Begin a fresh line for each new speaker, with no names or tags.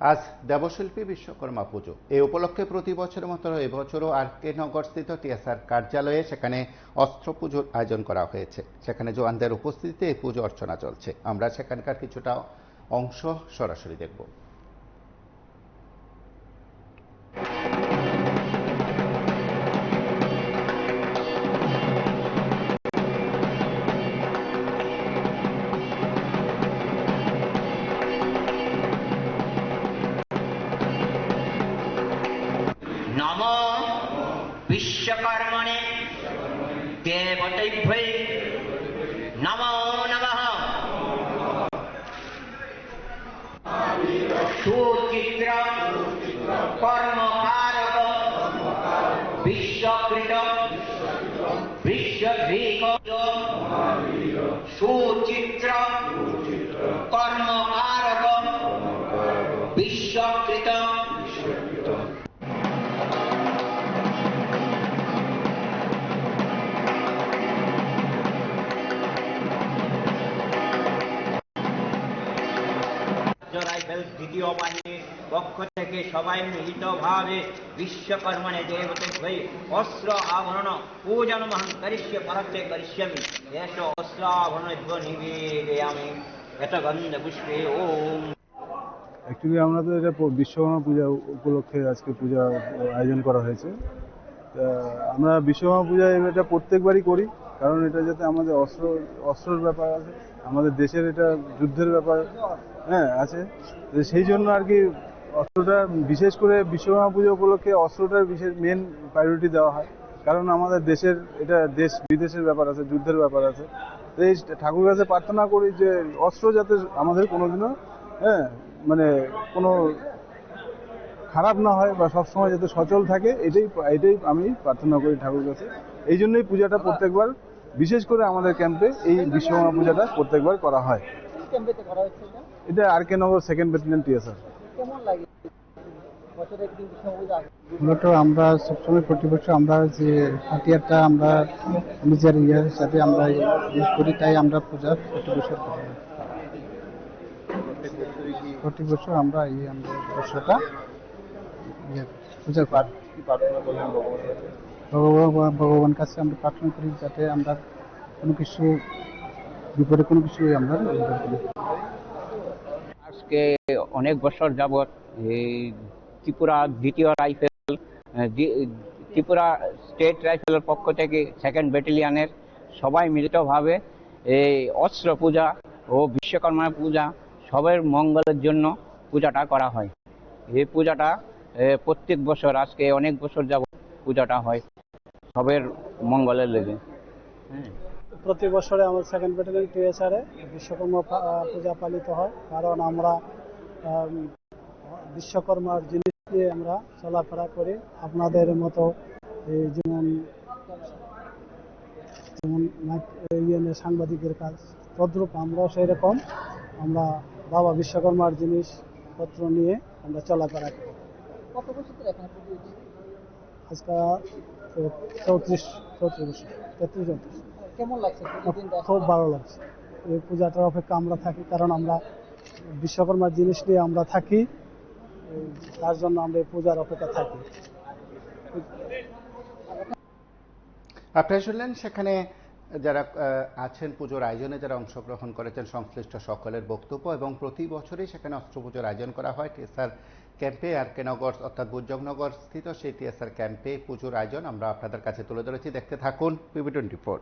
আজ দেবশিল্পী বিশ্বকর্মা পুজো। এই উপলক্ষে প্রতি বছরের মতো এবছরও আর.কে. নগরস্থিত টিএসআর কার্যালয়ে সেখানে অস্ত্র পুজোর আয়োজন করা হয়েছে। সেখানে জওয়ানদের উপস্থিতিতে এই পুজো অর্চনা চলছে। আমরা সেখানকার কিছুটা অংশ সরাসরি দেখব।
নমো বিশ্বকর্মণে দেবতৈভ্যৈ নমো নমঃ। সুচিত্র কর্মকারক বিশ্বকৃত বৃষভৃক সুচিত্র কর্মকারক বিশ্বকৃত রাইফেল দ্বিতীয় বাহিনীর পক্ষ থেকে সবাই মিলিতভাবে বিশ্বকর্মণে দেবতৈভ্যৈ অস্ত্র আভরণ পূজনমহং করিষ্যে পরস্তে করিষ্যামি এষ অস্ত্র আভরণেভ্যো নিবেদয়ামি এত গন্ধ পুষ্পে ওম।
অ্যাকচুয়ালি আমরা তো এটা বিশ্বকর্মা পূজা উপলক্ষে আজকে পূজা আয়োজন করা হয়েছে। আমরা বিশ্বকর্মা পূজা এটা প্রত্যেকবারই করি, কারণ এটা যাতে আমাদের অস্ত্রের ব্যাপার আছে, আমাদের দেশের এটা যুদ্ধের ব্যাপার আছে, সেই জন্য আর কি অস্ত্রটা বিশেষ করে বিশ্বকর্মা পুজো উপলক্ষে অস্ত্রটার বিশেষ মেন প্রায়োরিটি দেওয়া হয়, কারণ আমাদের দেশের এটা দেশ বিদেশের ব্যাপার আছে, যুদ্ধের ব্যাপার আছে। তো এই ঠাকুর কাছে প্রার্থনা করি যে অস্ত্র যাতে আমাদের কোনোদিনও মানে কোনো খারাপ না হয় বা সবসময় যাতে সচল থাকে, এটাই আমি প্রার্থনা করি ঠাকুর কাছে। এই জন্যই পূজাটা প্রত্যেকবার, বিশেষ করে আমাদের ক্যাম্পে এই বিশ্বকর্মা পূজাটা প্রত্যেকবার করা হয়। এটা আর.কে. নগর 2nd ব্যাটালিয়ন টিএসআর।
মূলত আমরা সবসময় প্রতি বছর আমরা যে হাতিয়ারটা আমরা নিজের ইয়ের সাথে আমরা ইউজ করি, তাই আমরা পূজা প্রতি বছর করি। প্রতি বছর আমরা আমরা বছরটা পূজা করি। ভগবান কাছে আমরা প্রার্থনা করি যাতে আমরা কোনো কিছু বিপদে কোনো কিছু আমরা করি।
আজকে অনেক বছর যাবৎ এই ত্রিপুরা দ্বিতীয় রাইফেল ত্রিপুরা স্টেট রাইফেলের পক্ষ থেকে 2nd ব্যাটালিয়নের সবাই মিলিতভাবে এই অস্ত্র পূজা ও বিশ্বকর্মা পূজা সবের মঙ্গলের জন্য পূজাটা করা হয়। এই পূজাটা প্রত্যেক বছর, আজকে অনেক বছর যাবৎ পূজাটা হয় সবের মঙ্গলের লেগে।
প্রতি বছরে আমাদের 2nd ব্যাটালিয়ন টিএসআর এ বিশ্বকর্মা পূজা পালিত হয়, কারণ আমরা বিশ্বকর্মার জিনিস নিয়ে আমরা চলাফেরা করি। আপনাদের মতো যেমন সাংবাদিকের কাজ, তদ্রূপ আমরাও সেই রকম আমরা বাবা বিশ্বকর্মার জিনিসপত্র নিয়ে আমরা চলাফেরা করি।
কত বছর ধরে এখানে পুজো হচ্ছে?
আজকে 34 বছর।
কেমন লাগছে?
খুব ভালো লাগছে। এই পূজাটার অপেক্ষা আমরা থাকি, কারণ আমরা বিশ্বকর্মার জিনিস নিয়ে আমরা থাকি, তার জন্য আমরা এই পূজার অপেক্ষা থাকি।
আপনারা শুনলেন সেখানে যারা আছেন পুজোর আয়োজনে, যারা অংশগ্রহণ করেছেন সংশ্লিষ্ট সকলের বক্তব্য। এবং প্রতি বছরই সেখানে অস্ত্র পুজোর আয়োজন করা হয় টিএসআর ক্যাম্পে। আর.কে. নগর অর্থাৎ বুজজংনগর স্থিত সেই টিএসআর ক্যাম্পে পুজোর আয়োজন আমরা আপনাদের কাছে তুলে ধরেছি। দেখতে থাকুন PB24।